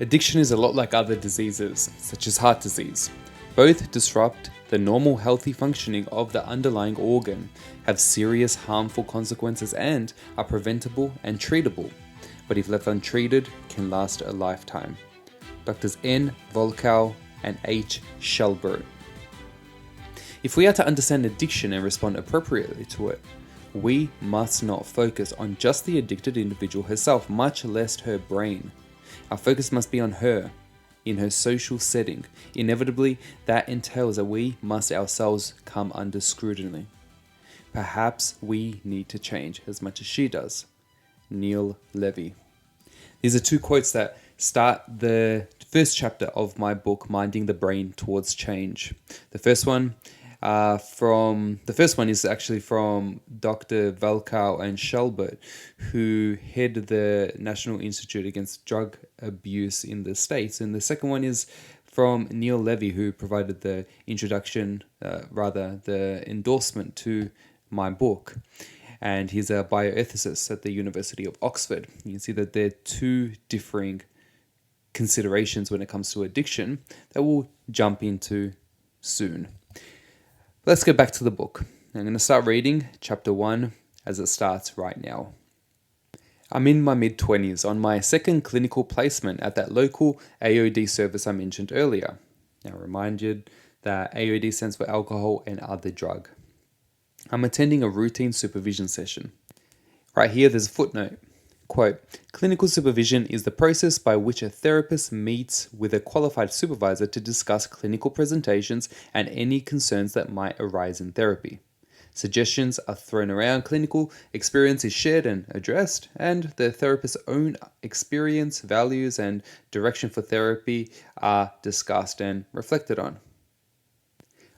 Addiction is a lot like other diseases, such as heart disease. Both disrupt the normal healthy functioning of the underlying organ, have serious harmful consequences, and are preventable and treatable, but if left untreated, can last a lifetime. Drs. N. Volkow and H. Shelbert. If we are to understand addiction and respond appropriately to it, we must not focus on just the addicted individual herself, much less her brain. Our focus must be on her, in her social setting. Inevitably, that entails that we must ourselves come under scrutiny. Perhaps we need to change as much as she does. Neil Levy. These are two quotes that start the first chapter of my book, Minding the Brain Towards Change. The first one is actually from Dr. Volkow and Shelbert, who head the National Institute Against Drug Abuse in the States. And the second one is from Neil Levy, who provided the the endorsement to my book. And he's a bioethicist at the University of Oxford. You can see that there are two differing considerations when it comes to addiction that we'll jump into soon. Let's get back to the book. I'm going to start reading chapter 1 as it starts right now. I'm in my mid-20s on my second clinical placement at that local AOD service I mentioned earlier. Now remind you that AOD stands for alcohol and other drug. I'm attending a routine supervision session. Right here there's a footnote. Quote, clinical supervision is the process by which a therapist meets with a qualified supervisor to discuss clinical presentations and any concerns that might arise in therapy. Suggestions are thrown around, clinical experience is shared and addressed, and the therapist's own experience, values, and direction for therapy are discussed and reflected on.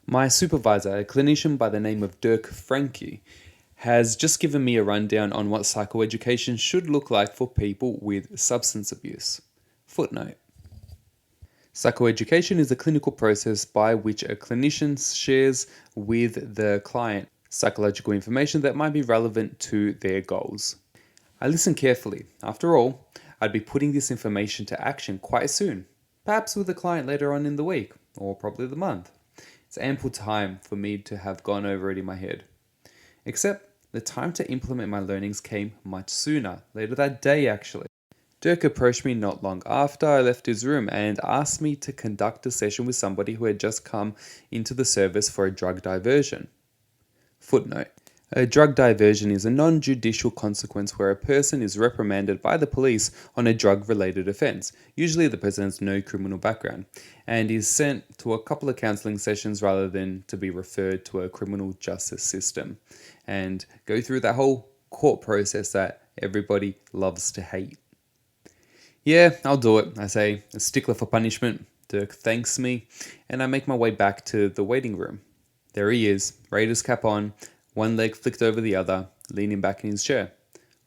My supervisor, a clinician by the name of Dirk Franke, has just given me a rundown on what psychoeducation should look like for people with substance abuse. Footnote. Psychoeducation is a clinical process by which a clinician shares with the client psychological information that might be relevant to their goals. I listened carefully. After all, I'd be putting this information to action quite soon, perhaps with a client later on in the week, or probably the month. It's ample time for me to have gone over it in my head. Except the time to implement my learnings came much sooner, later that day actually. Dirk approached me not long after I left his room and asked me to conduct a session with somebody who had just come into the service for a drug diversion. Footnote. A drug diversion is a non-judicial consequence where a person is reprimanded by the police on a drug-related offence. Usually the person has no criminal background and is sent to a couple of counselling sessions rather than to be referred to a criminal justice system and go through that whole court process that everybody loves to hate. Yeah, I'll do it, I say, a stickler for punishment. Dirk thanks me and I make my way back to the waiting room. There he is, Raiders cap on, one leg flicked over the other, leaning back in his chair.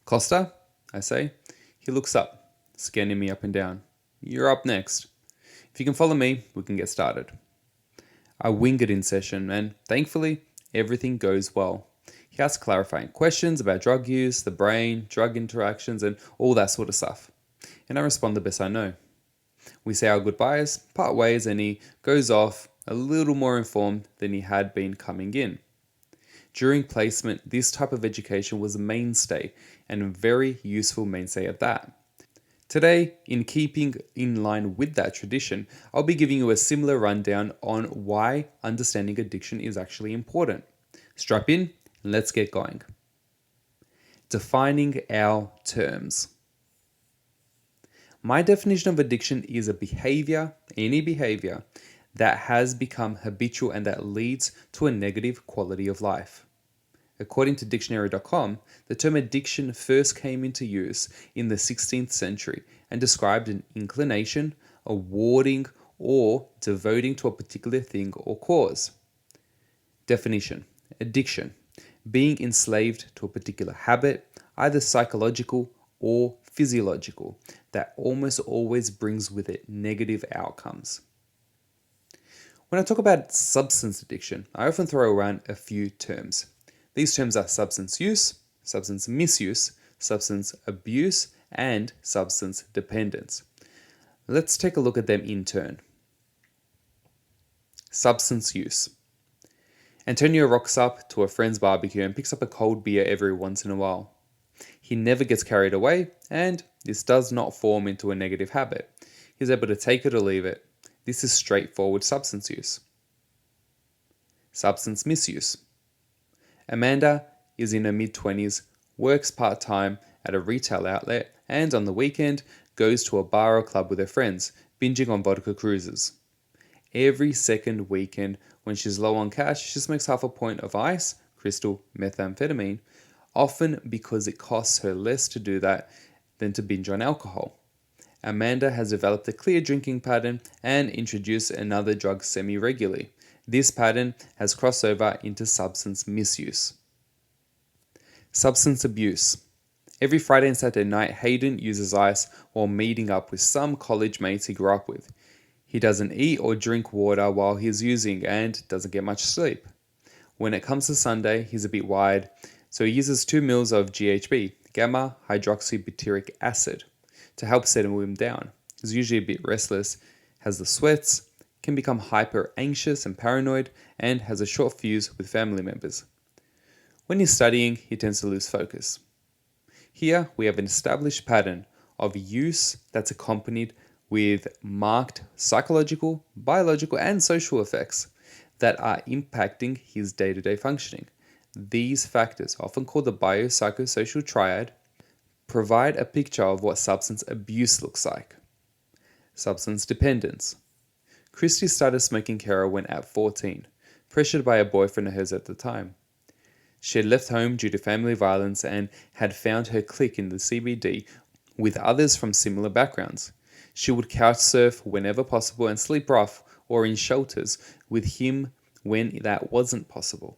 Costa? I say. He looks up, scanning me up and down. You're up next. If you can follow me, we can get started. I wing it in session and, thankfully, everything goes well. He asks clarifying questions about drug use, the brain, drug interactions, and all that sort of stuff. And I respond the best I know. We say our goodbyes, part ways, and he goes off a little more informed than he had been coming in. During placement, this type of education was a mainstay, and a very useful mainstay at that. Today, in keeping in line with that tradition, I'll be giving you a similar rundown on why understanding addiction is actually important. Strap in, and let's get going. Defining our terms. My definition of addiction is a behavior, any behavior, that has become habitual and that leads to a negative quality of life. According to dictionary.com, the term addiction first came into use in the 16th century and described an inclination, awarding, or devoting to a particular thing or cause. Definition: addiction, being enslaved to a particular habit, either psychological or physiological, that almost always brings with it negative outcomes. When I talk about substance addiction, I often throw around a few terms. These terms are substance use, substance misuse, substance abuse, and substance dependence. Let's take a look at them in turn. Substance use. Antonio rocks up to a friend's barbecue and picks up a cold beer every once in a while. He never gets carried away, and this does not form into a negative habit. He's able to take it or leave it. This is straightforward substance use. Substance misuse. Amanda is in her mid-20s, works part-time at a retail outlet, and on the weekend goes to a bar or club with her friends, binging on vodka cruises. Every second weekend, when she's low on cash, she smokes half a point of ice, crystal methamphetamine, often because it costs her less to do that than to binge on alcohol. Amanda has developed a clear drinking pattern and introduced another drug semi-regularly. This pattern has crossed over into substance misuse. Substance abuse. Every Friday and Saturday night, Hayden uses ice while meeting up with some college mates he grew up with. He doesn't eat or drink water while he's using and doesn't get much sleep. When it comes to Sunday, he's a bit wired, so he uses 2 mils of GHB, gamma hydroxybutyric acid, to help settle him down. He's usually a bit restless, has the sweats, can become hyper anxious and paranoid, and has a short fuse with family members. When he's studying, he tends to lose focus. Here we have an established pattern of use that's accompanied with marked psychological, biological, and social effects that are impacting his day-to-day functioning. These factors, often called the biopsychosocial triad, provide a picture of what substance abuse looks like. Substance dependence. Christy started smoking heroin at 14, pressured by a boyfriend of hers at the time. She had left home due to family violence and had found her clique in the CBD with others from similar backgrounds. She would couch surf whenever possible and sleep rough or in shelters with him when that wasn't possible.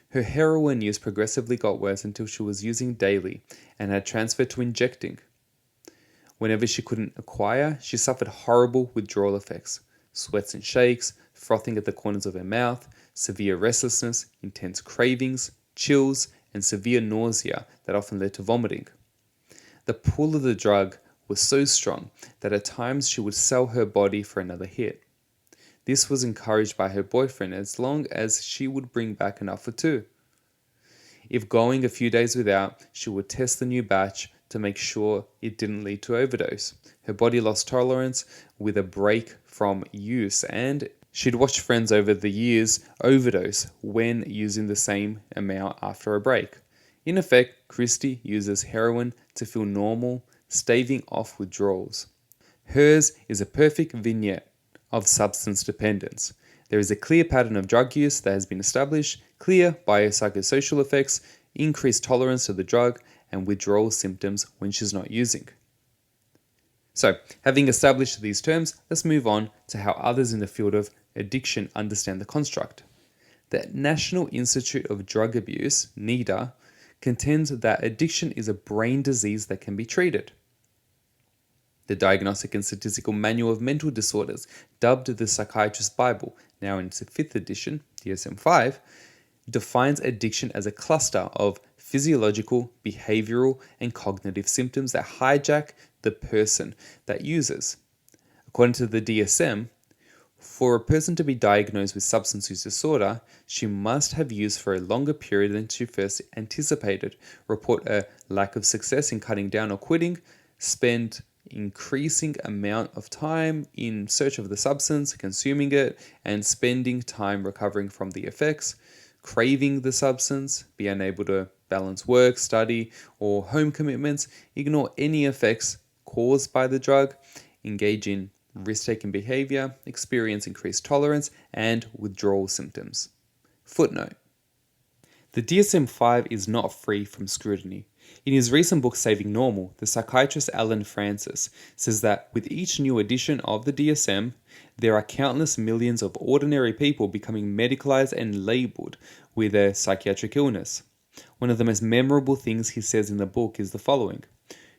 Her heroin use progressively got worse until she was using daily and had transferred to injecting. Whenever she couldn't acquire, she suffered horrible withdrawal effects: sweats and shakes, frothing at the corners of her mouth, severe restlessness, intense cravings, chills, and severe nausea that often led to vomiting. The pull of the drug was so strong that at times she would sell her body for another hit. This was encouraged by her boyfriend as long as she would bring back enough for two. If going a few days without, she would test the new batch to make sure it didn't lead to overdose. Her body lost tolerance with a break from use, and she'd watched friends over the years overdose when using the same amount after a break. In effect, Christy uses heroin to feel normal, staving off withdrawals. Hers is a perfect vignette of substance dependence. There is a clear pattern of drug use that has been established, clear biopsychosocial effects, increased tolerance to the drug, and withdrawal symptoms when she's not using. So, having established these terms, let's move on to how others in the field of addiction understand the construct. The National Institute of Drug Abuse, NIDA, contends that addiction is a brain disease that can be treated. The Diagnostic and Statistical Manual of Mental Disorders, dubbed the Psychiatrist's Bible, now in its 5th edition, DSM-5, defines addiction as a cluster of physiological, behavioral, and cognitive symptoms that hijack the person that uses. According to the DSM, for a person to be diagnosed with substance use disorder, she must have used for a longer period than she first anticipated, report a lack of success in cutting down or quitting, spend increasing amount of time in search of the substance, consuming it, and spending time recovering from the effects, craving the substance, be unable to balance work, study, or home commitments, ignore any effects caused by the drug, engage in risk-taking behavior, experience increased tolerance, and withdrawal symptoms. Footnote: the DSM-5 is not free from scrutiny. In his recent book Saving Normal, the psychiatrist Alan Francis says that with each new edition of the DSM, there are countless millions of ordinary people becoming medicalized and labeled with a psychiatric illness. One of the most memorable things he says in the book is the following: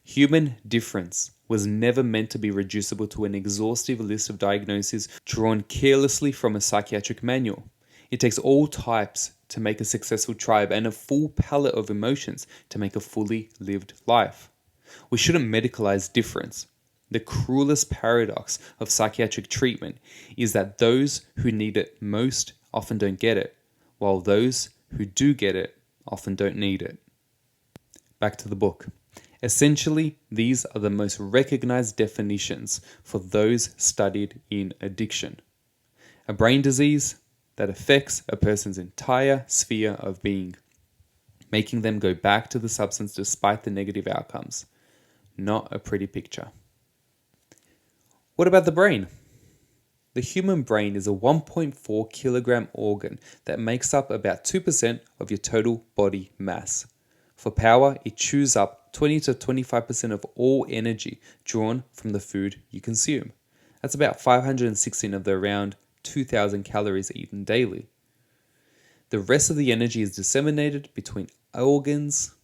human difference was never meant to be reducible to an exhaustive list of diagnoses drawn carelessly from a psychiatric manual. It takes all types to make a successful tribe and a full palette of emotions to make a fully lived life. We shouldn't medicalize difference. The cruelest paradox of psychiatric treatment is that those who need it most often don't get it, while those who do get it often don't need it. Back to the book. Essentially, these are the most recognized definitions for those studied in addiction. A brain disease that affects a person's entire sphere of being, making them go back to the substance despite the negative outcomes. Not a pretty picture. What about the brain? The human brain is a 1.4 kilogram organ that makes up about 2% of your total body mass. For power, it chews up 20 to 25% of all energy drawn from the food you consume. That's about 516 of the around 2,000 calories eaten daily. The rest of the energy is disseminated between organs,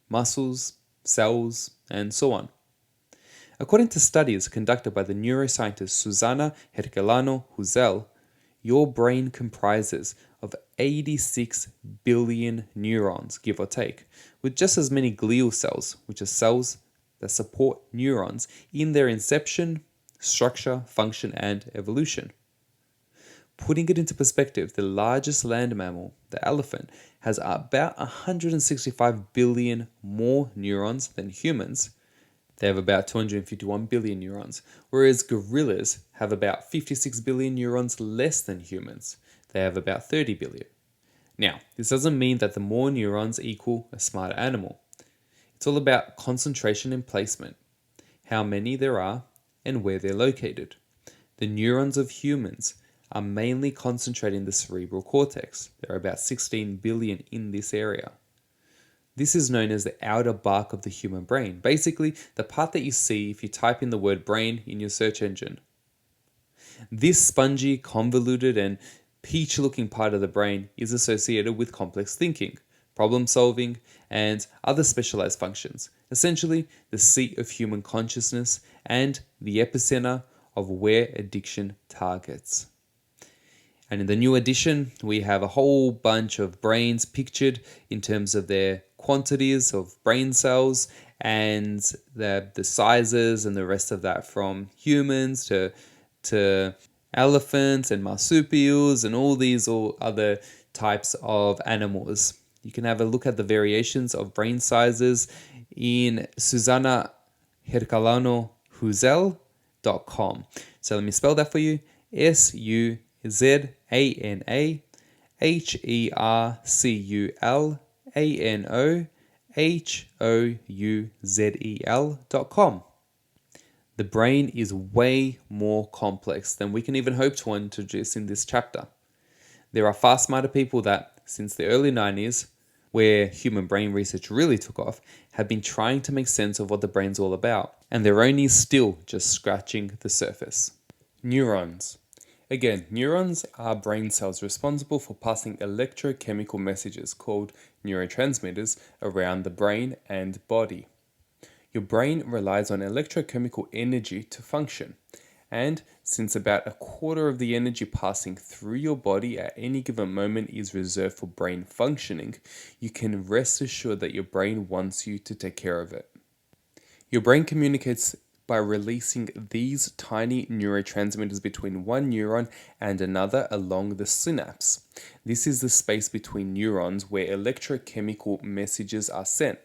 muscles, cells, and so on. According to studies conducted by the neuroscientist Susana Herculano-Huzel, your brain comprises of 86 billion neurons, give or take, with just as many glial cells, which are cells that support neurons in their inception, structure, function, and evolution. Putting it into perspective, the largest land mammal, the elephant, has about 165 billion more neurons than humans. They have about 251 billion neurons, whereas gorillas have about 56 billion neurons less than humans. They have about 30 billion. Now, this doesn't mean that the more neurons equal a smarter animal. It's all about concentration and placement, how many there are, and where they're located. The neurons of humans are mainly concentrated in the cerebral cortex. There are about 16 billion in this area. This is known as the outer bark of the human brain, basically the part that you see if you type in the word brain in your search engine. This spongy, convoluted, and peach-looking part of the brain is associated with complex thinking, problem solving, and other specialized functions, essentially the seat of human consciousness and the epicenter of where addiction targets. And in the new edition, we have a whole bunch of brains pictured in terms of their quantities of brain cells and the sizes and the rest of that, from humans to elephants and marsupials and all other types of animals. You can have a look at the variations of brain sizes in Susana Herculano-Huzel.com. So let me spell that for you. SUZANAHerculanoHouzel.com. The brain is way more complex than we can even hope to introduce in this chapter. There are far smarter people that, since the early 90s, where human brain research really took off, have been trying to make sense of what the brain's all about, and they're only still just scratching the surface. Neurons. Again, neurons are brain cells responsible for passing electrochemical messages called neurotransmitters around the brain and body. Your brain relies on electrochemical energy to function, and since about a quarter of the energy passing through your body at any given moment is reserved for brain functioning, you can rest assured that your brain wants you to take care of it. Your brain communicates by releasing these tiny neurotransmitters between one neuron and another along the synapse. This is the space between neurons where electrochemical messages are sent.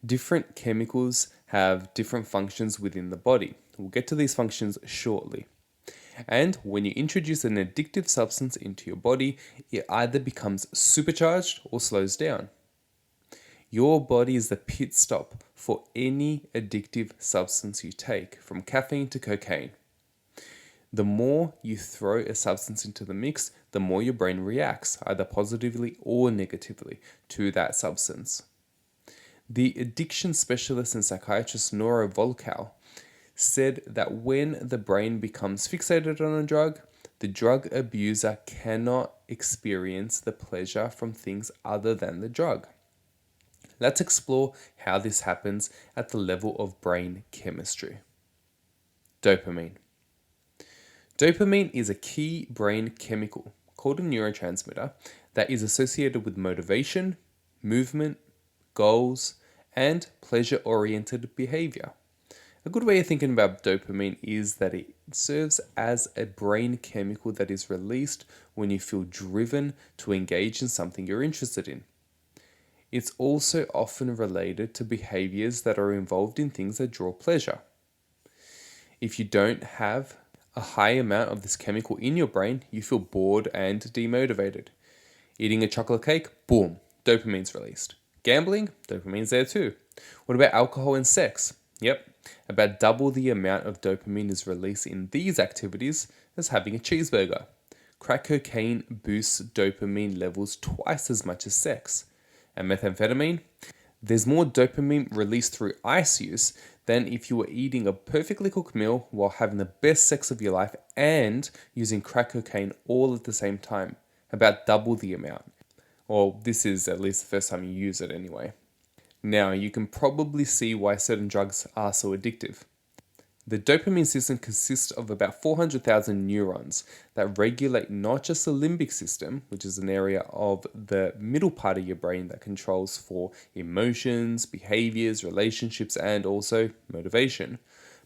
Different chemicals have different functions within the body. We'll get to these functions shortly. And when you introduce an addictive substance into your body, it either becomes supercharged or slows down. Your body is the pit stop for any addictive substance you take, from caffeine to cocaine. The more you throw a substance into the mix, the more your brain reacts, either positively or negatively, to that substance. The addiction specialist and psychiatrist Nora Volkow said that when the brain becomes fixated on a drug, the drug abuser cannot experience the pleasure from things other than the drug. Let's explore how this happens at the level of brain chemistry. Dopamine. Dopamine is a key brain chemical called a neurotransmitter that is associated with motivation, movement, goals, and pleasure-oriented behavior. A good way of thinking about dopamine is that it serves as a brain chemical that is released when you feel driven to engage in something you're interested in. It's also often related to behaviors that are involved in things that draw pleasure. If you don't have a high amount of this chemical in your brain, you feel bored and demotivated. Eating a chocolate cake, boom, dopamine's released. Gambling, dopamine's there too. What about alcohol and sex? Yep, about double the amount of dopamine is released in these activities as having a cheeseburger. Crack cocaine boosts dopamine levels twice as much as sex. And methamphetamine? There's more dopamine released through ice use than if you were eating a perfectly cooked meal while having the best sex of your life and using crack cocaine all at the same time. About double the amount. Or this is at least the first time you use it anyway. Now, you can probably see why certain drugs are so addictive. The dopamine system consists of about 400,000 neurons that regulate not just the limbic system, which is an area of the middle part of your brain that controls for emotions, behaviors, relationships, and also motivation,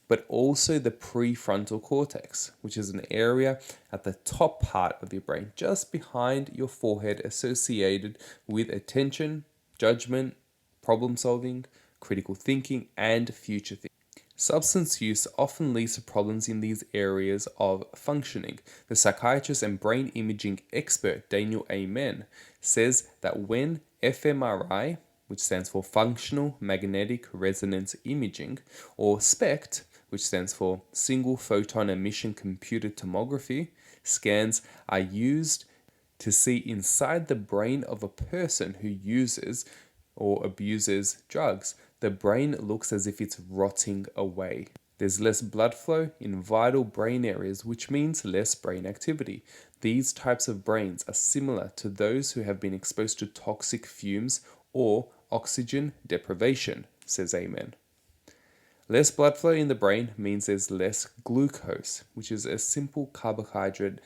but also the prefrontal cortex, which is an area at the top part of your brain, just behind your forehead, associated with attention, judgment, problem solving, critical thinking, and future thinking. Substance use often leads to problems in these areas of functioning. The psychiatrist and brain imaging expert Daniel Amen says that when fMRI, which stands for Functional Magnetic Resonance Imaging, or SPECT, which stands for Single Photon Emission Computed Tomography, scans are used to see inside the brain of a person who uses or abuses drugs, the brain looks as if it's rotting away. There's less blood flow in vital brain areas, which means less brain activity. These types of brains are similar to those who have been exposed to toxic fumes or oxygen deprivation, says Amen. Less blood flow in the brain means there's less glucose, which is a simple carbohydrate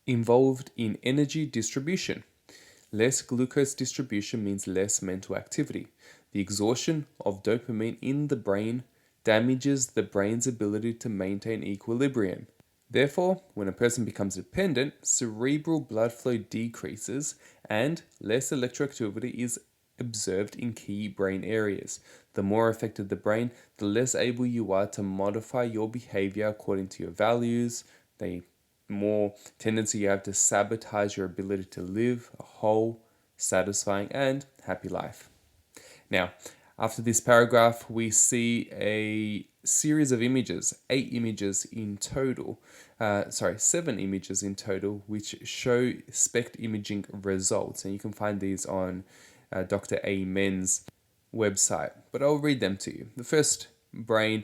involved in energy distribution. Less glucose distribution means less mental activity. The exhaustion of dopamine in the brain damages the brain's ability to maintain equilibrium. Therefore, when a person becomes dependent, cerebral blood flow decreases and less electroactivity is observed in key brain areas. The more affected the brain, the less able you are to modify your behavior according to your values. The more tendency you have to sabotage your ability to live a whole, satisfying, and happy life. Now, after this paragraph, we see a series of images, 7 images in total, which show SPECT imaging results. And you can find these on Dr. Amen's website, but I'll read them to you. The first brain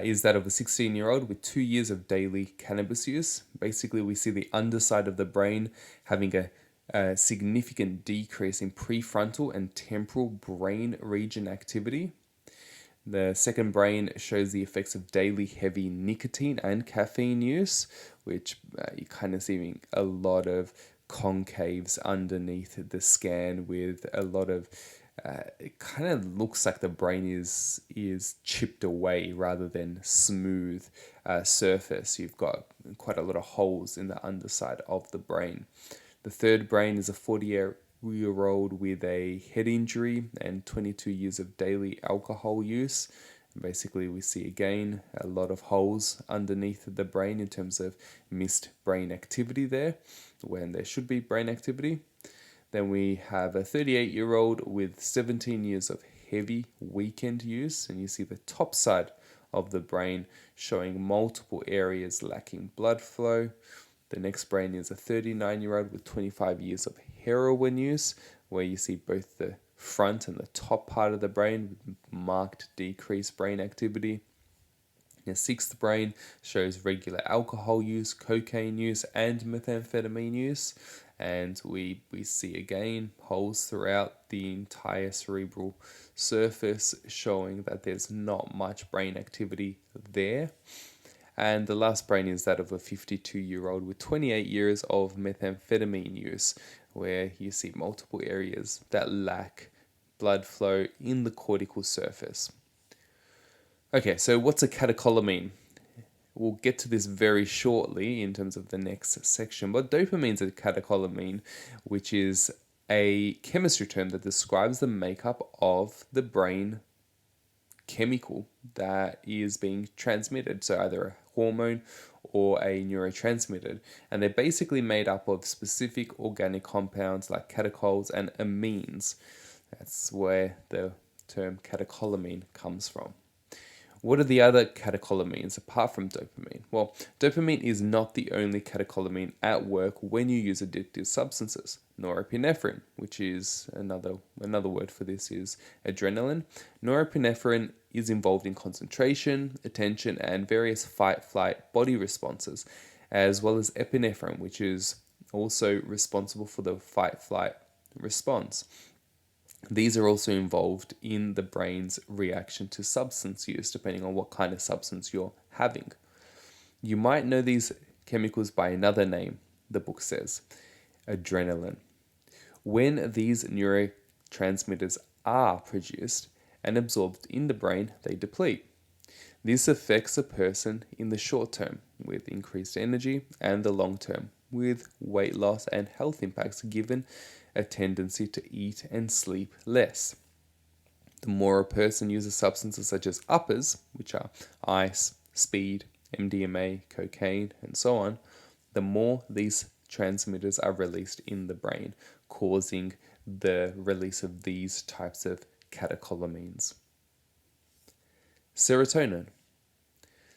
is that of a 16-year-old with 2 years of daily cannabis use. Basically, we see the underside of the brain having a significant decrease in prefrontal and temporal brain region activity. The second brain shows the effects of daily heavy nicotine and caffeine use, which you kind of seeing a lot of concaves underneath the scan with a lot of it kind of looks like the brain is chipped away rather than smooth surface. You've got quite a lot of holes in the underside of the brain. The third brain is a 40-year-old with a head injury and 22 years of daily alcohol use. Basically, we see again a lot of holes underneath the brain in terms of missed brain activity there, when there should be brain activity. Then we have a 38-year-old with 17 years of heavy weekend use, and you see the top side of the brain showing multiple areas lacking blood flow. The next brain is a 39-year-old with 25 years of heroin use, where you see both the front and the top part of the brain with marked decreased brain activity. The sixth brain shows regular alcohol use, cocaine use, and methamphetamine use. And we see again holes throughout the entire cerebral surface showing that there's not much brain activity there. And the last brain is that of a 52-year-old with 28 years of methamphetamine use, where you see multiple areas that lack blood flow in the cortical surface. Okay, so what's a catecholamine? We'll get to this very shortly in terms of the next section, but dopamine's a catecholamine, which is a chemistry term that describes the makeup of the brain chemical that is being transmitted, so either a hormone or a neurotransmitter, and they're basically made up of specific organic compounds like catechols and amines. That's where the term catecholamine comes from. What are the other catecholamines apart from dopamine? Well, dopamine is not the only catecholamine at work when you use addictive substances. Norepinephrine, which is another word for this, is adrenaline. Norepinephrine is involved in concentration, attention, and various fight-flight body responses, as well as epinephrine, which is also responsible for the fight-flight response. These are also involved in the brain's reaction to substance use, depending on what kind of substance you're having. You might know these chemicals by another name, the book says, adrenaline. When these neurotransmitters are produced and absorbed in the brain, they deplete. This affects a person in the short term with increased energy and the long term with weight loss and health impacts given a tendency to eat and sleep less. The more a person uses substances such as uppers, which are ice, speed, MDMA, cocaine, and so on, the more these transmitters are released in the brain, causing the release of these types of catecholamines. Serotonin.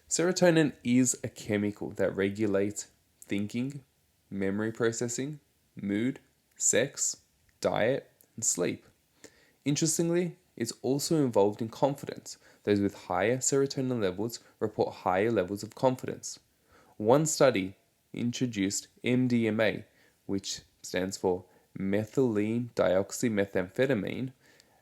Serotonin is a chemical that regulates thinking, memory processing, mood, sex, diet, and sleep. Interestingly, it's also involved in confidence. Those with higher serotonin levels report higher levels of confidence. One study introduced MDMA, which stands for methylene dioxymethamphetamine,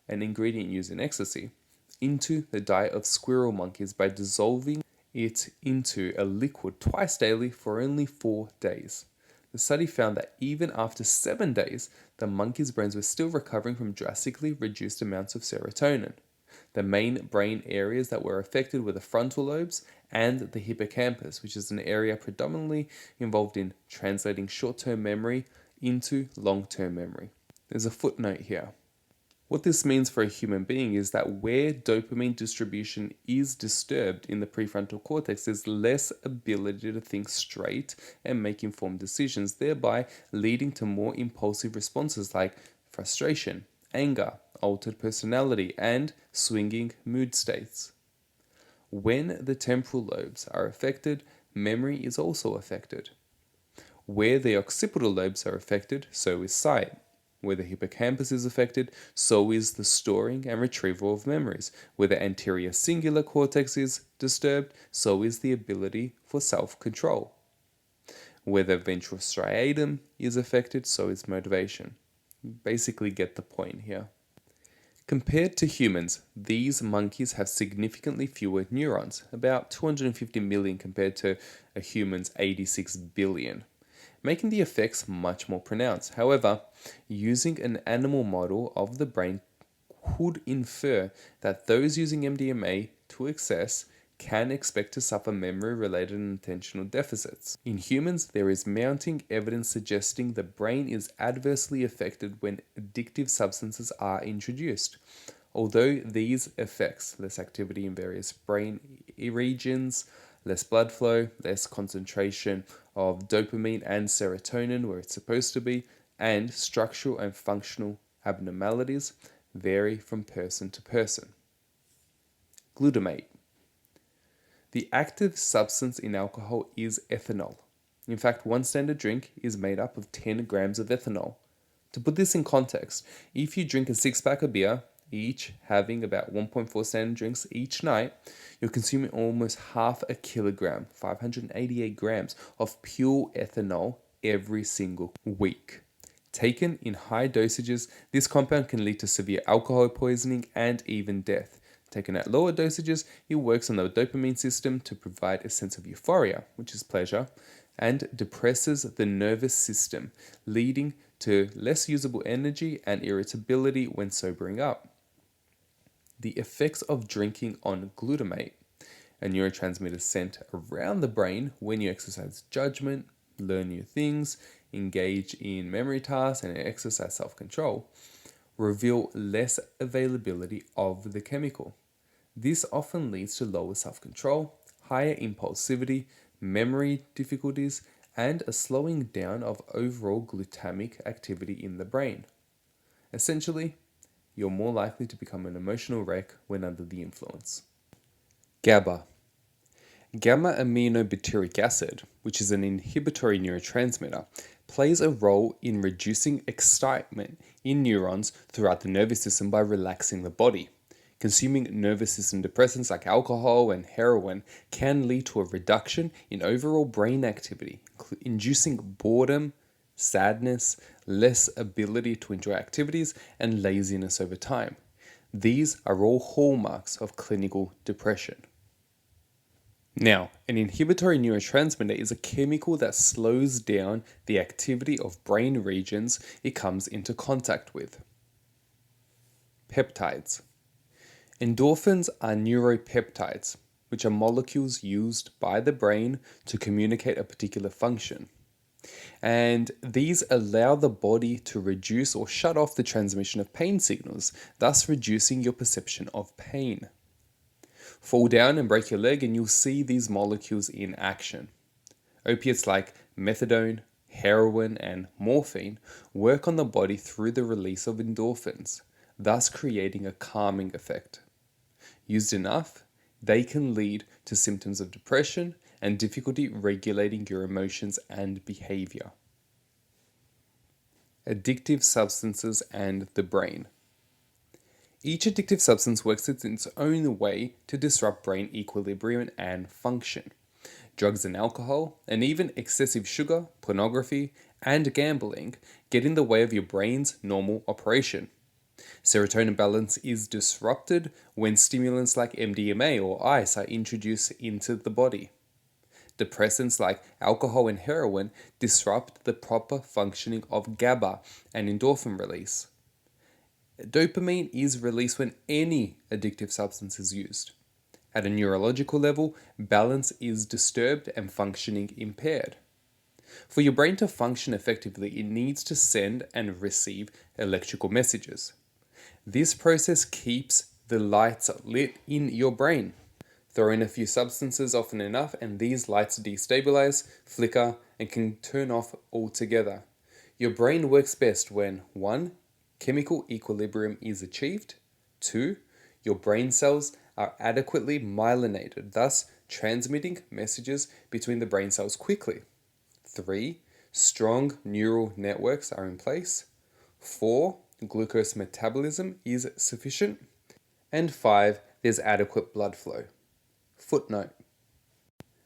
an ingredient used in ecstasy, into the diet of squirrel monkeys by dissolving it into a liquid twice daily for only 4 days. The study found that even after 7 days, the monkeys' brains were still recovering from drastically reduced amounts of serotonin. The main brain areas that were affected were the frontal lobes and the hippocampus, which is an area predominantly involved in translating short-term memory into long-term memory. There's a footnote here. What this means for a human being is that where dopamine distribution is disturbed in the prefrontal cortex, there's less ability to think straight and make informed decisions, thereby leading to more impulsive responses like frustration, anger, altered personality, and swinging mood states. When the temporal lobes are affected, memory is also affected. Where the occipital lobes are affected, so is sight. Where the hippocampus is affected, so is the storing and retrieval of memories. Where the anterior cingulate cortex is disturbed, so is the ability for self-control. Where the ventral striatum is affected, so is motivation. You basically get the point here. Compared to humans, these monkeys have significantly fewer neurons, about 250 million compared to a human's 86 billion, making the effects much more pronounced. However, using an animal model of the brain could infer that those using MDMA to excess can expect to suffer memory-related and attentional deficits. In humans, there is mounting evidence suggesting the brain is adversely affected when addictive substances are introduced. Although these effects, less activity in various brain regions, less blood flow, less concentration of dopamine and serotonin where it's supposed to be, and structural and functional abnormalities vary from person to person. Glutamate. The active substance in alcohol is ethanol. In fact, one standard drink is made up of 10 grams of ethanol. To put this in context, if you drink a 6-pack of beer, each having about 1.4 standard drinks each night, you're consuming almost half a kilogram, 588 grams, of pure ethanol every single week. Taken in high dosages, this compound can lead to severe alcohol poisoning and even death. Taken at lower dosages, it works on the dopamine system to provide a sense of euphoria, which is pleasure, and depresses the nervous system, leading to less usable energy and irritability when sobering up. The effects of drinking on glutamate a neurotransmitter sent around the brain when you exercise judgment, learn new things, engage in memory tasks, and exercise self-control, reveal less availability of the chemical. This often leads to lower self-control, higher impulsivity, memory difficulties, and a slowing down of overall glutamic activity in the brain. Essentially, you're more likely to become an emotional wreck when under the influence. GABA. Gamma-aminobutyric acid, which is an inhibitory neurotransmitter, plays a role in reducing excitement in neurons throughout the nervous system by relaxing the body. Consuming nervous system depressants like alcohol and heroin can lead to a reduction in overall brain activity, inducing boredom, sadness, less ability to enjoy activities, and laziness over time. These are all hallmarks of clinical depression. Now, an inhibitory neurotransmitter is a chemical that slows down the activity of brain regions it comes into contact with. Peptides. Endorphins are neuropeptides, which are molecules used by the brain to communicate a particular function. And these allow the body to reduce or shut off the transmission of pain signals, thus reducing your perception of pain. Fall down and break your leg and you'll see these molecules in action. Opiates like methadone, heroin, and morphine work on the body through the release of endorphins, thus creating a calming effect. Used enough, they can lead to symptoms of depression and difficulty regulating your emotions and behavior. Addictive substances and the brain. Each addictive substance works in its own way to disrupt brain equilibrium and function. Drugs and alcohol, and even excessive sugar, pornography, and gambling get in the way of your brain's normal operation. Serotonin balance is disrupted when stimulants like MDMA or ice are introduced into the body. Depressants like alcohol and heroin disrupt the proper functioning of GABA and endorphin release. Dopamine is released when any addictive substance is used. At a neurological level, balance is disturbed and functioning impaired. For your brain to function effectively, it needs to send and receive electrical messages. This process keeps the lights lit in your brain. Throw in a few substances often enough and these lights destabilize, flicker, and can turn off altogether. Your brain works best when 1. Chemical equilibrium is achieved. 2. Your brain cells are adequately myelinated, thus transmitting messages between the brain cells quickly. 3. Strong neural networks are in place. 4. Glucose metabolism is sufficient. And 5. There's adequate blood flow. Footnote.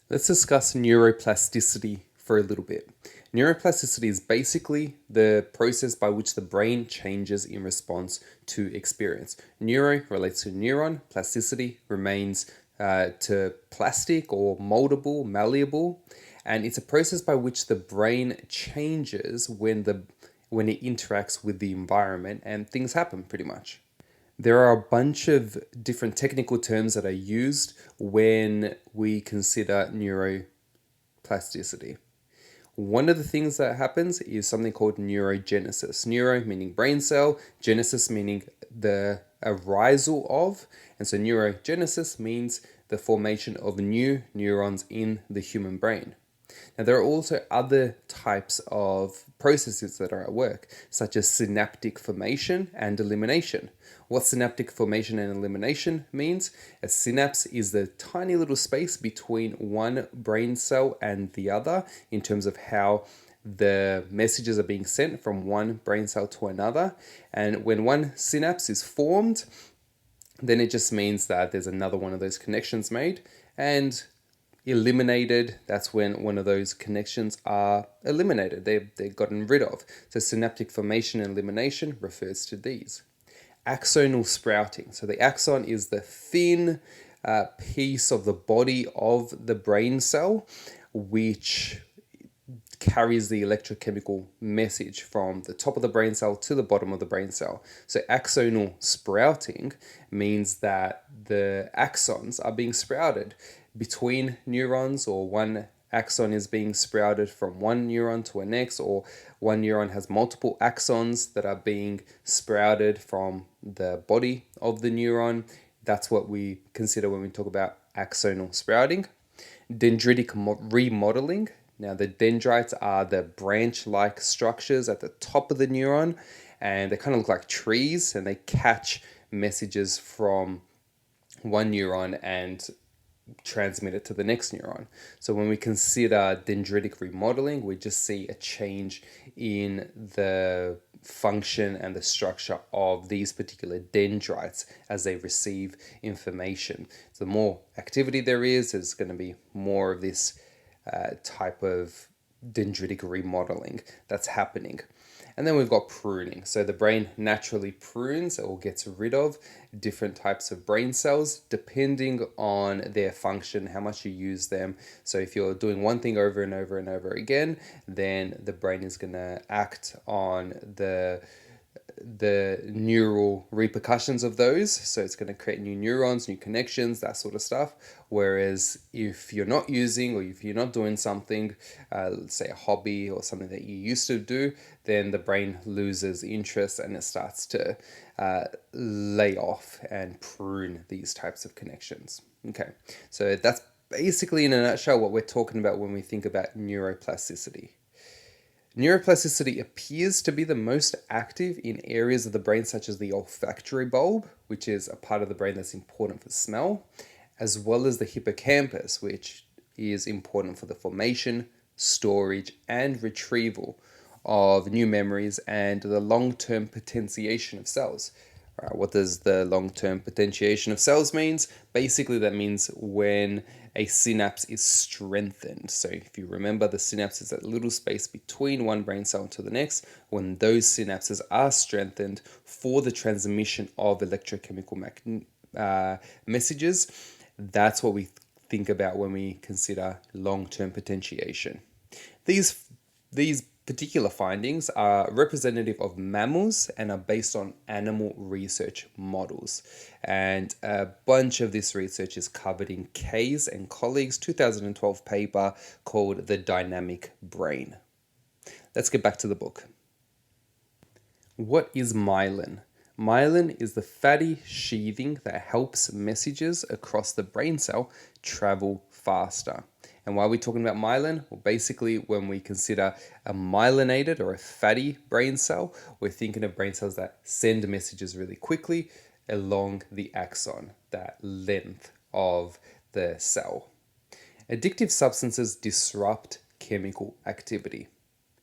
Let's discuss neuroplasticity for a little bit. Neuroplasticity is basically the process by which the brain changes in response to experience. Neuro relates to neuron, plasticity remains to plastic or moldable, malleable, and it's a process by which the brain changes when it interacts with the environment and things happen pretty much. There are a bunch of different technical terms that are used when we consider neuroplasticity. One of the things that happens is something called neurogenesis. Neuro meaning brain cell, genesis meaning the arisal of, and so neurogenesis means the formation of new neurons in the human brain. Now, there are also other types of processes that are at work, such as synaptic formation and elimination. What synaptic formation and elimination means? A synapse is the tiny little space between one brain cell and the other in terms of how the messages are being sent from one brain cell to another. And when one synapse is formed, then it just means that there's another one of those connections made. And eliminated, that's when one of those connections are eliminated. They're gotten rid of. So synaptic formation and elimination refers to these. Axonal sprouting. So the axon is the thin piece of the body of the brain cell, which carries the electrochemical message from the top of the brain cell to the bottom of the brain cell. So axonal sprouting means that the axons are being sprouted between neurons, or one axon is being sprouted from one neuron to a next, or one neuron has multiple axons that are being sprouted from the body of the neuron. That's what we consider when we talk about axonal sprouting. Dendritic remodeling. Now, the dendrites are the branch-like structures at the top of the neuron, and they kind of look like trees, and they catch messages from one neuron and transmit it to the next neuron. So when we consider dendritic remodeling, we just see a change in the function and the structure of these particular dendrites as they receive information. So the more activity there is, there's going to be more of this type of dendritic remodeling that's happening. And then we've got pruning. So the brain naturally prunes or gets rid of different types of brain cells depending on their function, how much you use them. So if you're doing one thing over and over and over again, then the brain is going to act on the neural repercussions of those. So it's going to create new neurons, new connections, that sort of stuff. Whereas if you're not using, or if you're not doing something, let's say a hobby or something that you used to do, then the brain loses interest and it starts to lay off and prune these types of connections. Okay, so that's basically in a nutshell what we're talking about when we think about neuroplasticity. Neuroplasticity appears to be the most active in areas of the brain such as the olfactory bulb, which is a part of the brain that's important for smell, as well as the hippocampus, which is important for the formation, storage, and retrieval of new memories and the long-term potentiation of cells. What does the long-term potentiation of cells means? Basically, that means when a synapse is strengthened. So if you remember, the synapse is that little space between one brain cell to the next. When those synapses are strengthened for the transmission of electrochemical messages, that's what we think about when we consider long-term potentiation. These particular findings are representative of mammals and are based on animal research models. And a bunch of this research is covered in Kayes and colleagues' 2012 paper called The Dynamic Brain. Let's get back to the book. What is myelin? Myelin is the fatty sheathing that helps messages across the brain cell travel faster. And why are we talking about myelin? Well, basically, when we consider a myelinated or a fatty brain cell, we're thinking of brain cells that send messages really quickly along the axon, that length of the cell. Addictive substances disrupt chemical activity.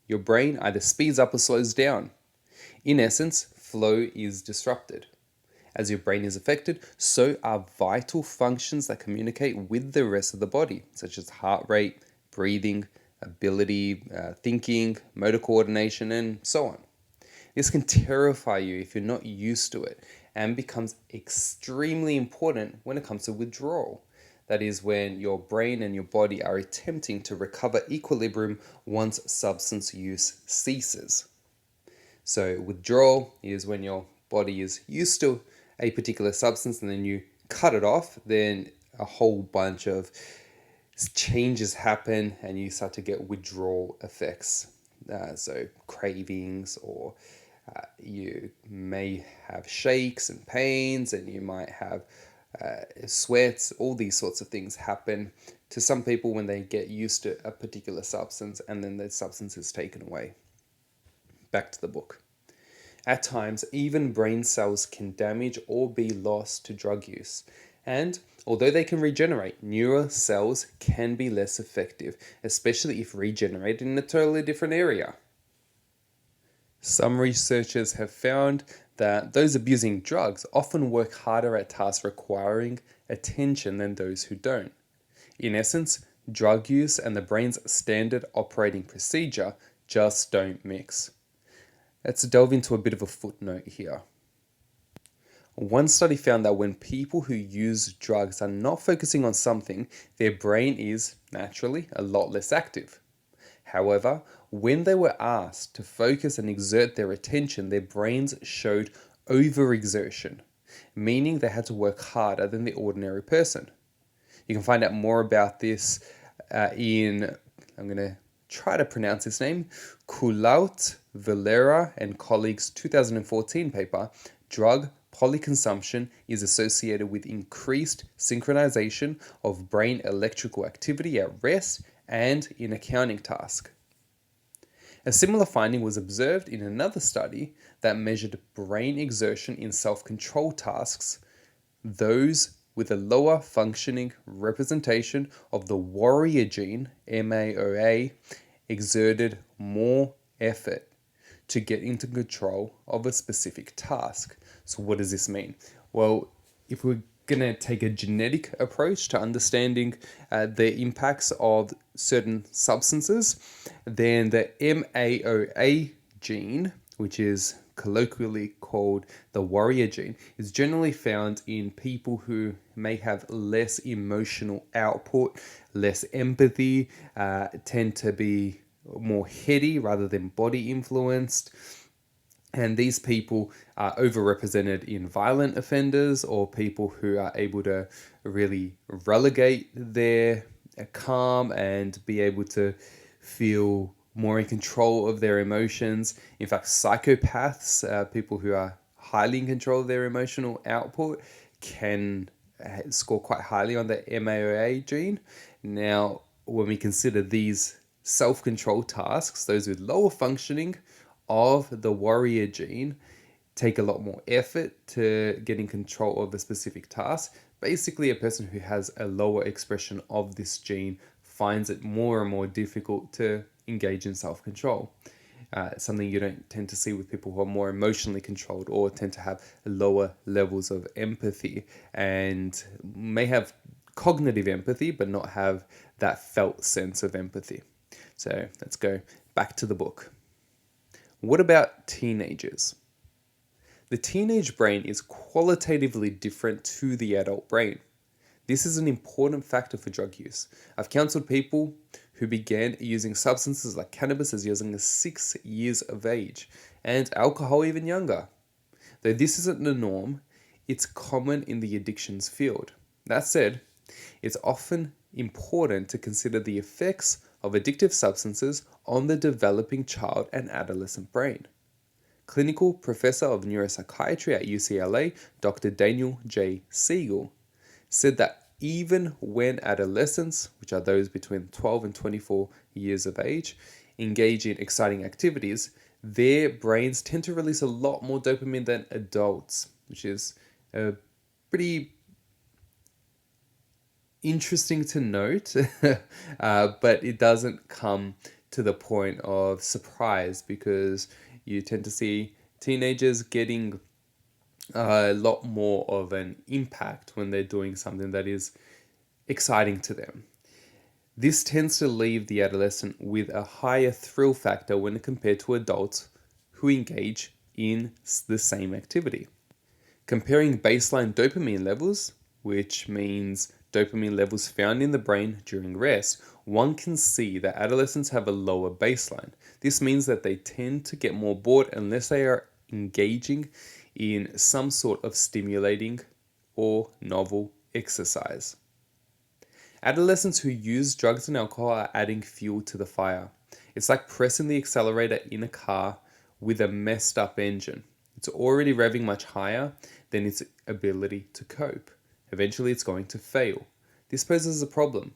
Your brain either speeds up or slows down. In essence, flow is disrupted. As your brain is affected, so are vital functions that communicate with the rest of the body, such as heart rate, breathing, ability, thinking, motor coordination, and so on. This can terrify you if you're not used to it and becomes extremely important when it comes to withdrawal. That is when your brain and your body are attempting to recover equilibrium once substance use ceases. So withdrawal is when your body is used to a particular substance and then you cut it off, then a whole bunch of changes happen and you start to get withdrawal effects. So cravings, or you may have shakes and pains, and you might have sweats. All these sorts of things happen to some people when they get used to a particular substance and then the substance is taken away. Back to the book. At times, even brain cells can damage or be lost to drug use. And although they can regenerate, newer cells can be less effective, especially if regenerated in a totally different area. Some researchers have found that those abusing drugs often work harder at tasks requiring attention than those who don't. In essence, drug use and the brain's standard operating procedure just don't mix. Let's delve into a bit of a footnote here. One study found that when people who use drugs are not focusing on something, their brain is naturally a lot less active. However, when they were asked to focus and exert their attention, their brains showed overexertion, meaning they had to work harder than the ordinary person. You can find out more about this I'm going to try to pronounce his name, Kulaut, Valera and colleagues' 2014 paper, Drug Polyconsumption is associated with increased synchronization of brain electrical activity at rest and in a counting task. A similar finding was observed in another study that measured brain exertion in self-control tasks. Those with a lower functioning representation of the warrior gene, MAOA, exerted more effort to get into control of a specific task. So what does this mean? Well, if we're going to take a genetic approach to understanding the impacts of certain substances, then the MAOA gene, which is colloquially called the warrior gene, is generally found in people who may have less emotional output, less empathy, tend to be more heady rather than body influenced. And these people are overrepresented in violent offenders or people who are able to really relegate their calm and be able to feel more in control of their emotions. In fact, psychopaths, people who are highly in control of their emotional output, can score quite highly on the MAOA gene. Now, when we consider these self-control tasks, those with lower functioning of the warrior gene take a lot more effort to get in control of a specific task. Basically, a person who has a lower expression of this gene finds it more and more difficult to engage in self-control. Something you don't tend to see with people who are more emotionally controlled or tend to have lower levels of empathy and may have cognitive empathy but not have that felt sense of empathy. So let's go back to the book. What about teenagers? The teenage brain is qualitatively different to the adult brain. This is an important factor for drug use. I've counseled people who began using substances like cannabis as young as 6 years of age, and alcohol even younger. Though this isn't the norm, it's common in the addictions field. That said, it's often important to consider the effects of addictive substances on the developing child and adolescent brain. Clinical professor of neuropsychiatry at UCLA, Dr. Daniel J. Siegel, said that even when adolescents, which are those between 12 and 24 years of age, engage in exciting activities, their brains tend to release a lot more dopamine than adults, which is pretty interesting to note, but it doesn't come to the point of surprise because you tend to see teenagers getting a lot more of an impact when they're doing something that is exciting to them. This tends to leave the adolescent with a higher thrill factor when compared to adults who engage in the same activity. Comparing baseline dopamine levels, which means dopamine levels found in the brain during rest, one can see that adolescents have a lower baseline. This means that they tend to get more bored unless they are engaging in some sort of stimulating or novel exercise. Adolescents who use drugs and alcohol are adding fuel to the fire. It's like pressing the accelerator in a car with a messed up engine. It's already revving much higher than its ability to cope. Eventually it's going to fail. This poses a problem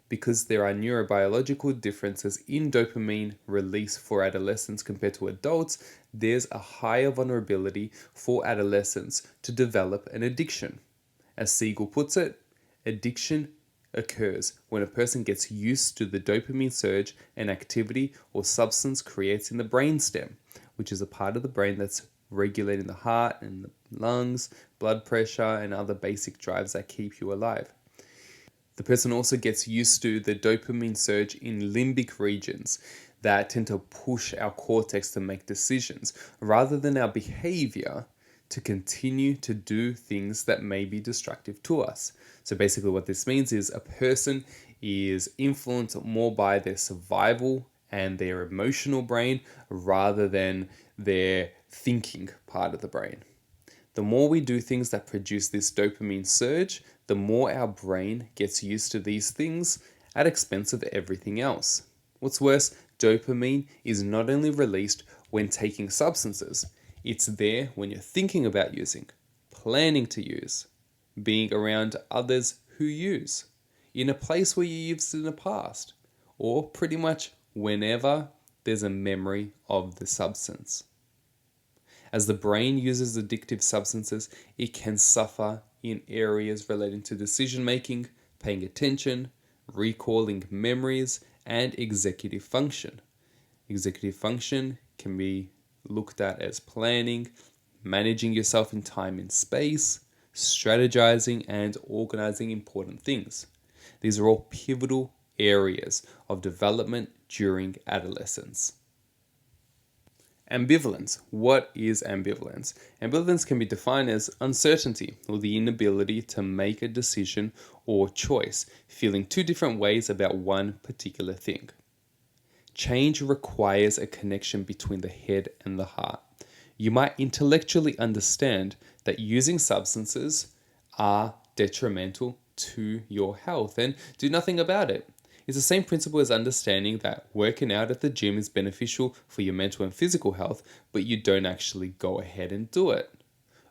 because there are neurobiological differences in dopamine release for adolescents compared to adults. There's a higher vulnerability for adolescents to develop an addiction. As Siegel puts it, addiction occurs when a person gets used to the dopamine surge an activity or substance creates in the brainstem, which is a part of the brain that's regulating the heart and the lungs, blood pressure, and other basic drives that keep you alive. The person also gets used to the dopamine surge in limbic regions that tend to push our cortex to make decisions rather than our behavior to continue to do things that may be destructive to us. So basically what this means is a person is influenced more by their survival and their emotional brain rather than their thinking part of the brain. The more we do things that produce this dopamine surge, the more our brain gets used to these things at expense of everything else. What's worse, dopamine is not only released when taking substances, it's there when you're thinking about using, planning to use, being around others who use, in a place where you used in the past, or pretty much whenever there's a memory of the substance. As the brain uses addictive substances, it can suffer in areas relating to decision making, paying attention, recalling memories, and executive function. Executive function can be looked at as planning, managing yourself in time and space, strategizing, and organizing important things. These are all pivotal areas of development during adolescence. Ambivalence. What is ambivalence? Ambivalence can be defined as uncertainty or the inability to make a decision or choice, feeling two different ways about one particular thing. Change requires a connection between the head and the heart. You might intellectually understand that using substances are detrimental to your health and do nothing about it. It's the same principle as understanding that working out at the gym is beneficial for your mental and physical health, but you don't actually go ahead and do it.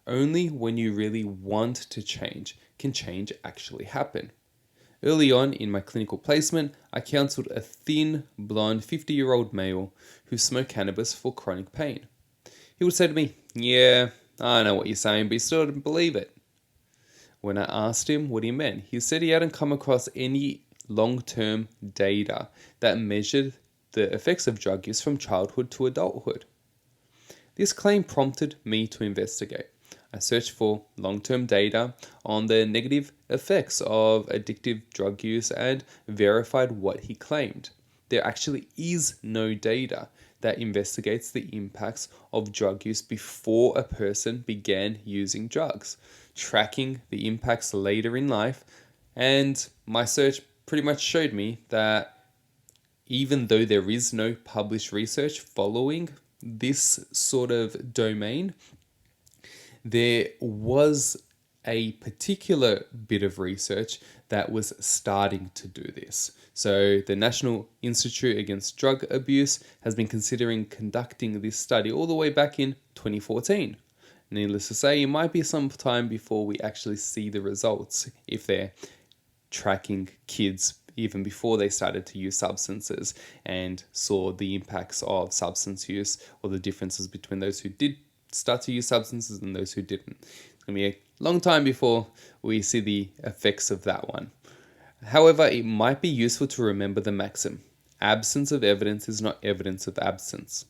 Only when you really want to change can change actually happen. Early on in my clinical placement, I counseled a thin, blonde 50-year-old male who smoked cannabis for chronic pain. He would say to me, "Yeah, I know what you're saying, but you still don't believe it." When I asked him what he meant, he said he hadn't come across any long-term data that measured the effects of drug use from childhood to adulthood. This claim prompted me to investigate. I searched for long-term data on the negative effects of addictive drug use and verified what he claimed. There actually is no data that investigates the impacts of drug use before a person began using drugs, tracking the impacts later in life, and my search pretty much showed me that even though there is no published research following this sort of domain, there was a particular bit of research that was starting to do this. So the National Institute Against Drug Abuse has been considering conducting this study all the way back in 2014. Needless to say, it might be some time before we actually see the results if they're tracking kids even before they started to use substances and saw the impacts of substance use or the differences between those who did start to use substances and those who didn't. It's going to be a long time before we see the effects of that one. However, it might be useful to remember the maxim: absence of evidence is not evidence of absence.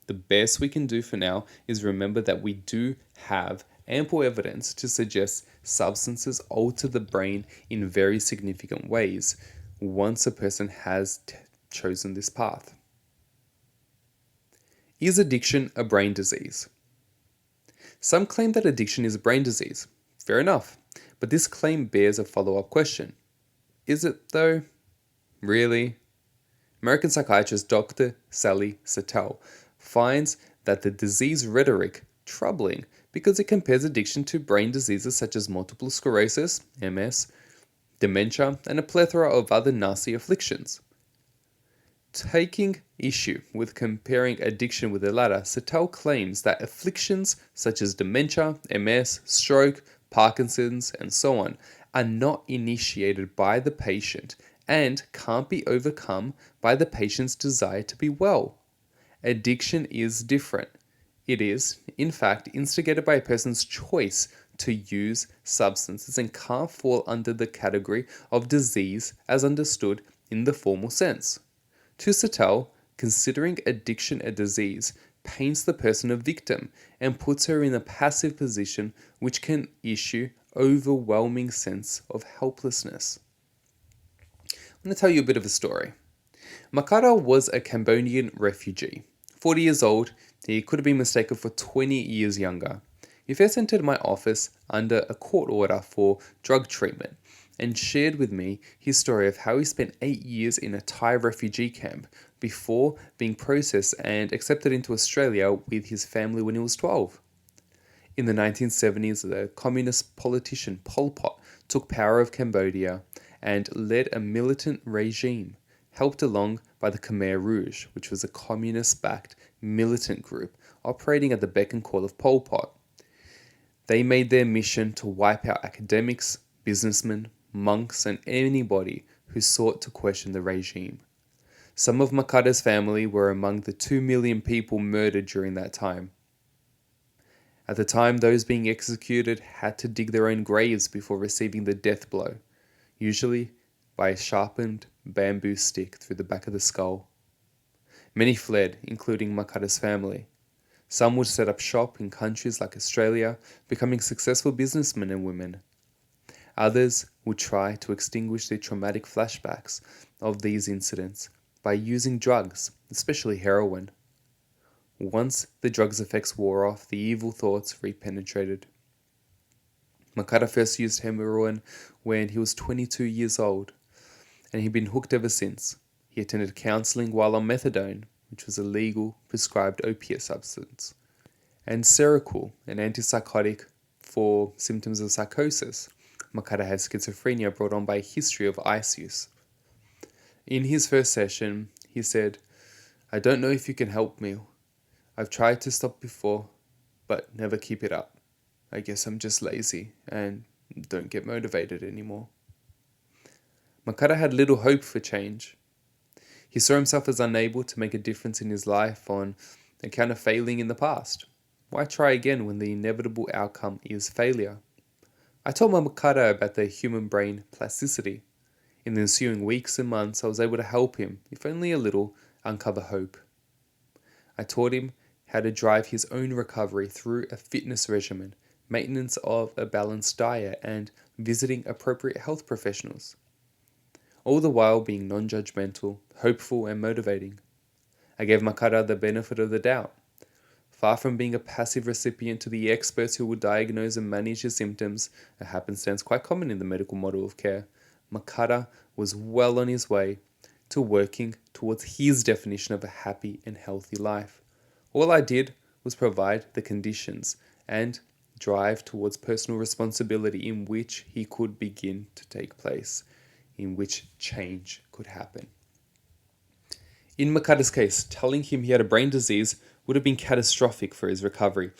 The best we can do for now is remember that we do have ample evidence to suggest substances alter the brain in very significant ways once a person has chosen this path. Is addiction a brain disease? Some claim that addiction is a brain disease. Fair enough, but this claim bears a follow-up question. Is it though? Really? American psychiatrist Dr. Sally Satel finds that the disease rhetoric troubling because it compares addiction to brain diseases such as multiple sclerosis, MS, dementia, and a plethora of other nasty afflictions. Taking issue with comparing addiction with the latter, Satel claims that afflictions such as dementia, MS, stroke, Parkinson's, and so on are not initiated by the patient and can't be overcome by the patient's desire to be well. Addiction is different. It is, in fact, instigated by a person's choice to use substances and can't fall under the category of disease as understood in the formal sense. To Satel, considering addiction a disease paints the person a victim and puts her in a passive position which can issue overwhelming sense of helplessness. I'm going to tell you a bit of a story. Makara was a Cambodian refugee. 40 years old, he could have been mistaken for 20 years younger. He first entered my office under a court order for drug treatment and shared with me his story of how he spent 8 years in a Thai refugee camp before being processed and accepted into Australia with his family when he was 12. In the 1970s, the communist politician Pol Pot took power of Cambodia and led a militant regime, helped along by the Khmer Rouge, which was a communist-backed militant group operating at the beck and call of Pol Pot. They made their mission to wipe out academics, businessmen, monks, and anybody who sought to question the regime. Some of Makara's family were among the 2 million people murdered during that time. At the time, those being executed had to dig their own graves before receiving the death blow, usually by a sharpened bamboo stick through the back of the skull. Many fled, including Makara's family. Some would set up shop in countries like Australia, becoming successful businessmen and women. Others would try to extinguish their traumatic flashbacks of these incidents by using drugs, especially heroin. Once the drug's effects wore off, the evil thoughts repenetrated. Makara first used heroin when he was 22 years old, and he'd been hooked ever since. He attended counseling while on methadone, which was a legal prescribed opiate substance, and Seroquel, an antipsychotic for symptoms of psychosis. Makara had schizophrenia brought on by a history of ice use. In his first session, he said, "I don't know if you can help me. I've tried to stop before, but never keep it up. I guess I'm just lazy and don't get motivated anymore." Makara had little hope for change. He saw himself as unable to make a difference in his life on account of failing in the past. Why try again when the inevitable outcome is failure? I told Makara about the human brain plasticity. In the ensuing weeks and months, I was able to help him, if only a little, uncover hope. I taught him how to drive his own recovery through a fitness regimen, maintenance of a balanced diet, and visiting appropriate health professionals. All the while being non-judgmental, hopeful, and motivating. I gave Makara the benefit of the doubt. Far from being a passive recipient to the experts who would diagnose and manage his symptoms, a happenstance quite common in the medical model of care, Makara was well on his way to working towards his definition of a happy and healthy life. All I did was provide the conditions and drive towards personal responsibility in which he could begin to take place, in which change could happen. In Makara's case, telling him he had a brain disease would have been catastrophic for his recovery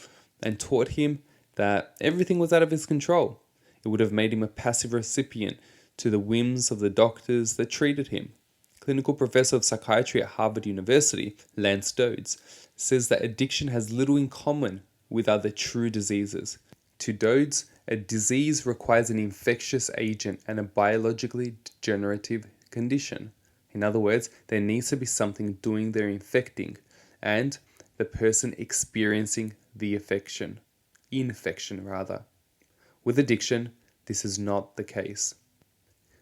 and taught him that everything was out of his control. It would have made him a passive recipient to the whims of the doctors that treated him. Clinical professor of psychiatry at Harvard University, Lance Dodds, says that addiction has little in common with other true diseases. To Dodds, a disease requires an infectious agent and a biologically degenerative condition. In other words, there needs to be something doing their infecting and the person experiencing the infection. With addiction, this is not the case.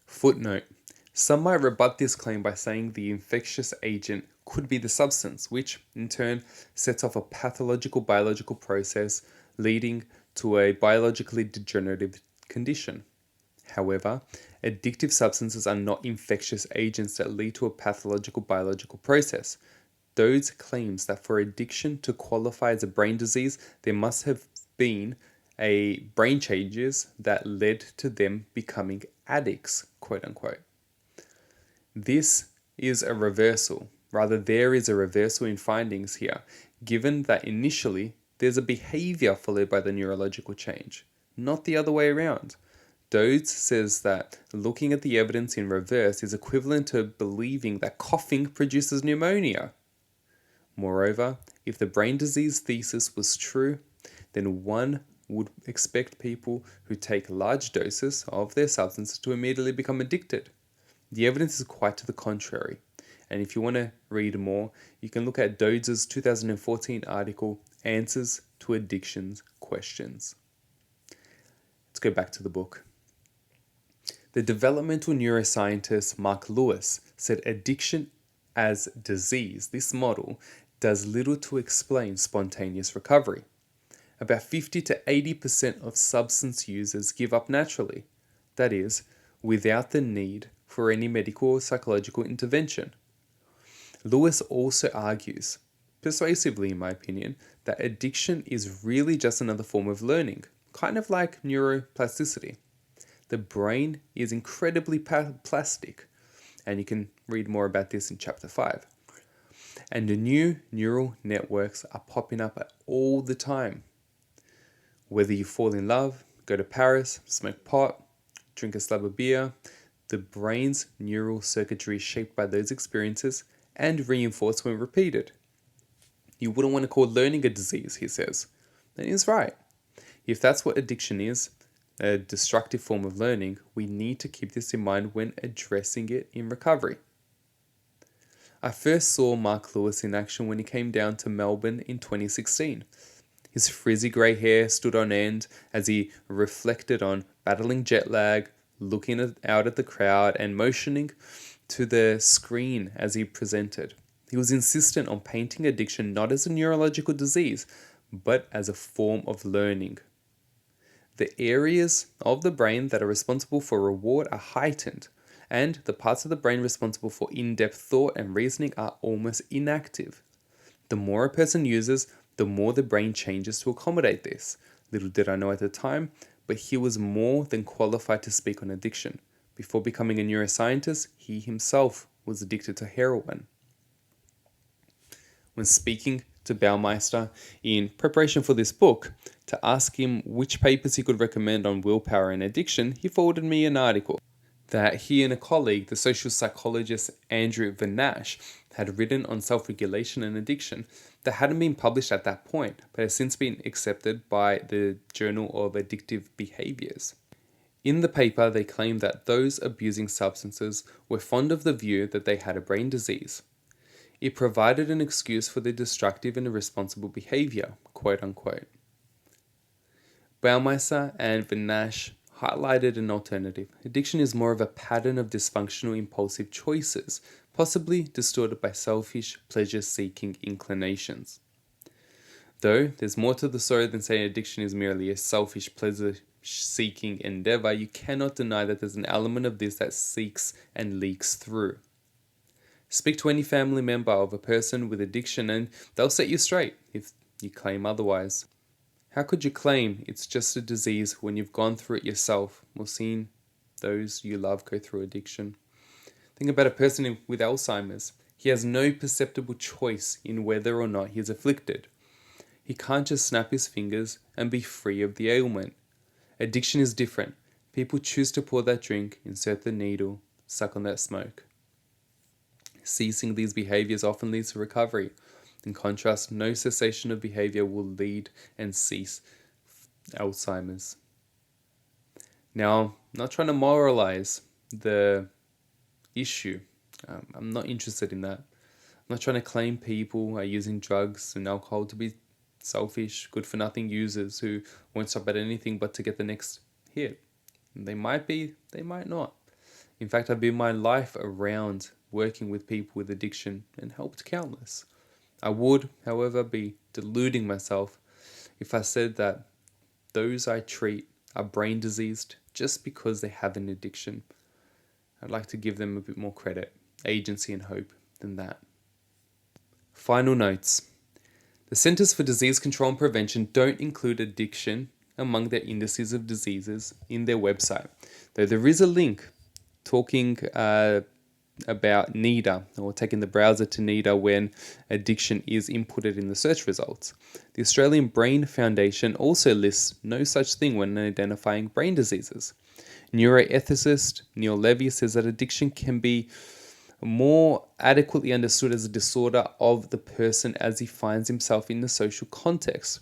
Footnote. Some might rebut this claim by saying the infectious agent could be the substance, which in turn sets off a pathological biological process leading to a biologically degenerative condition. However, addictive substances are not infectious agents that lead to a pathological biological process. Dodds claims that for addiction to qualify as a brain disease, there must have been a brain changes that led to them becoming addicts, quote unquote. This is a reversal. Rather, there is a reversal in findings here, given that initially there's a behavior followed by the neurological change, not the other way around. Dodds says that looking at the evidence in reverse is equivalent to believing that coughing produces pneumonia. Moreover, if the brain disease thesis was true, then one would expect people who take large doses of their substances to immediately become addicted. The evidence is quite to the contrary. And if you want to read more, you can look at Dodds' 2014 article, Answers to Addictions Questions. Let's go back to the book. The developmental neuroscientist Mark Lewis said addiction as disease, this model, does little to explain spontaneous recovery. About 50 to 80% of substance users give up naturally. That is, without the need for any medical or psychological intervention. Lewis also argues, persuasively in my opinion, that addiction is really just another form of learning, kind of like neuroplasticity. The brain is incredibly plastic, and you can read more about this in chapter 5. And the new neural networks are popping up all the time. Whether you fall in love, go to Paris, smoke pot, drink a slab of beer, the brain's neural circuitry is shaped by those experiences and reinforced when repeated. You wouldn't want to call learning a disease, he says. And he's right. If that's what addiction is, a destructive form of learning, we need to keep this in mind when addressing it in recovery. I first saw Mark Lewis in action when he came down to Melbourne in 2016. His frizzy grey hair stood on end as he reflected on battling jet lag, looking out at the crowd and motioning to the screen as he presented. He was insistent on painting addiction not as a neurological disease, but as a form of learning. The areas of the brain that are responsible for reward are heightened, and the parts of the brain responsible for in-depth thought and reasoning are almost inactive. The more a person uses, the more the brain changes to accommodate this. Little did I know at the time, but he was more than qualified to speak on addiction. Before becoming a neuroscientist, he himself was addicted to heroin. When speaking to Baumeister in preparation for this book, to ask him which papers he could recommend on willpower and addiction, he forwarded me an article that he and a colleague, the social psychologist Andrew Vanash, had written on self-regulation and addiction that hadn't been published at that point, but has since been accepted by the Journal of Addictive Behaviors. In the paper, they claimed that those abusing substances were fond of the view that they had a brain disease. It provided an excuse for their destructive and irresponsible behavior, quote unquote. Baumeister and Vanash highlighted an alternative. Addiction is more of a pattern of dysfunctional impulsive choices, possibly distorted by selfish, pleasure-seeking inclinations. Though there's more to the story than saying addiction is merely a selfish, pleasure-seeking endeavor, you cannot deny that there's an element of this that seeks and leaks through. Speak to any family member of a person with addiction and they'll set you straight if you claim otherwise. How could you claim it's just a disease when you've gone through it yourself or seen those you love go through addiction? Think about a person with Alzheimer's. He has no perceptible choice in whether or not he is afflicted. He can't just snap his fingers and be free of the ailment. Addiction is different. People choose to pour that drink, insert the needle, suck on that smoke. Ceasing these behaviors often leads to recovery. In contrast, no cessation of behavior will lead and cease Alzheimer's. Now, I'm not trying to moralize the issue. I'm not interested in that. I'm not trying to claim people are using drugs and alcohol to be selfish, good-for-nothing users who won't stop at anything but to get the next hit. They might be, they might not. In fact, I've been my life around working with people with addiction and helped countless. I would, however, be deluding myself if I said that those I treat are brain diseased just because they have an addiction. I'd like to give them a bit more credit, agency and hope than that. Final notes. The Centers for Disease Control and Prevention don't include addiction among their indices of diseases in their website, though there is a link talking about NIDA, or taking the browser to NIDA when addiction is inputted in the search results. The Australian Brain Foundation also lists no such thing when identifying brain diseases. Neuroethicist Neil Levy says that addiction can be more adequately understood as a disorder of the person as he finds himself in the social context.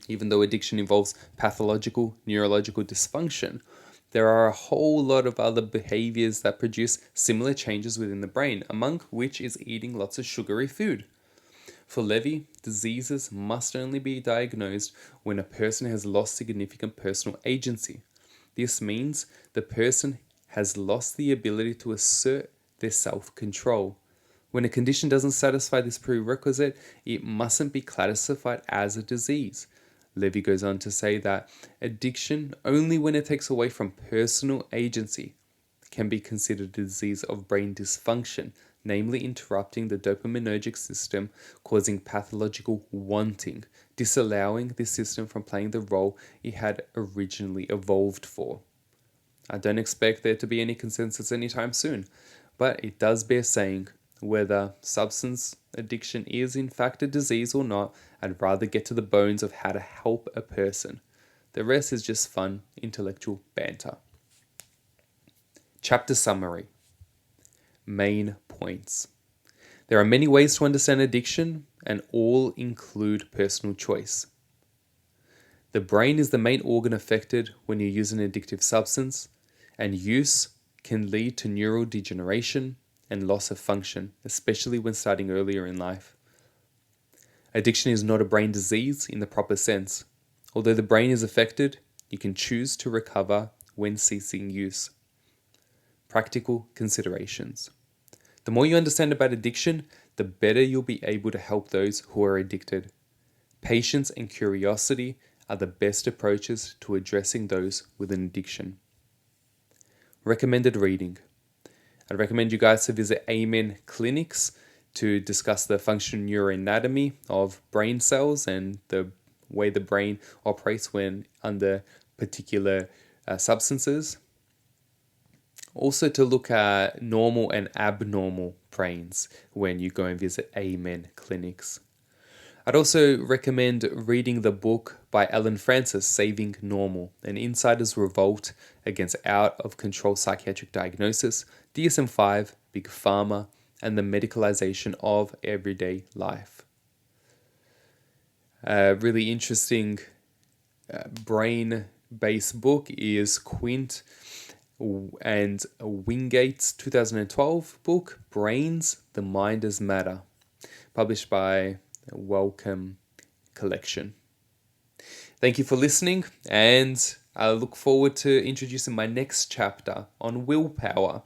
Even though addiction involves pathological neurological dysfunction, there are a whole lot of other behaviors that produce similar changes within the brain, among which is eating lots of sugary food. For Levy, diseases must only be diagnosed when a person has lost significant personal agency. This means the person has lost the ability to assert their self-control. When a condition doesn't satisfy this prerequisite, it mustn't be classified as a disease. Levy goes on to say that addiction, only when it takes away from personal agency, can be considered a disease of brain dysfunction, namely interrupting the dopaminergic system, causing pathological wanting, disallowing this system from playing the role it had originally evolved for. I don't expect there to be any consensus anytime soon, but it does bear saying whether substance addiction is in fact a disease or not. I'd rather get to the bones of how to help a person. The rest is just fun, intellectual banter. Chapter summary. Main points. There are many ways to understand addiction, and all include personal choice. The brain is the main organ affected when you use an addictive substance, and use can lead to neural degeneration and loss of function, especially when starting earlier in life. Addiction is not a brain disease in the proper sense. Although the brain is affected, you can choose to recover when ceasing use. Practical considerations. The more you understand about addiction, the better you'll be able to help those who are addicted. Patience and curiosity are the best approaches to addressing those with an addiction. Recommended reading. I'd recommend you guys to visit Amen clinics to discuss the functional neuroanatomy of brain cells and the way the brain operates when under particular substances. Also to look at normal and abnormal brains when you go and visit Amen clinics. I'd also recommend reading the book by Ellen Francis, Saving Normal, An Insider's Revolt Against Out-of-Control Psychiatric Diagnosis, DSM-5, Big Pharma, and the Medicalization of Everyday Life. A really interesting brain-based book is Quint and Wingate's 2012 book, Brains, The Mind as Matter, published by Wellcome Collection. Thank you for listening, and I look forward to introducing my next chapter on willpower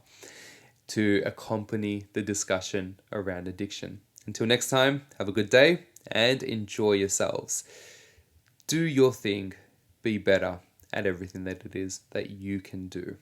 to accompany the discussion around addiction. Until next time, have a good day and enjoy yourselves. Do your thing, be better at everything that it is that you can do.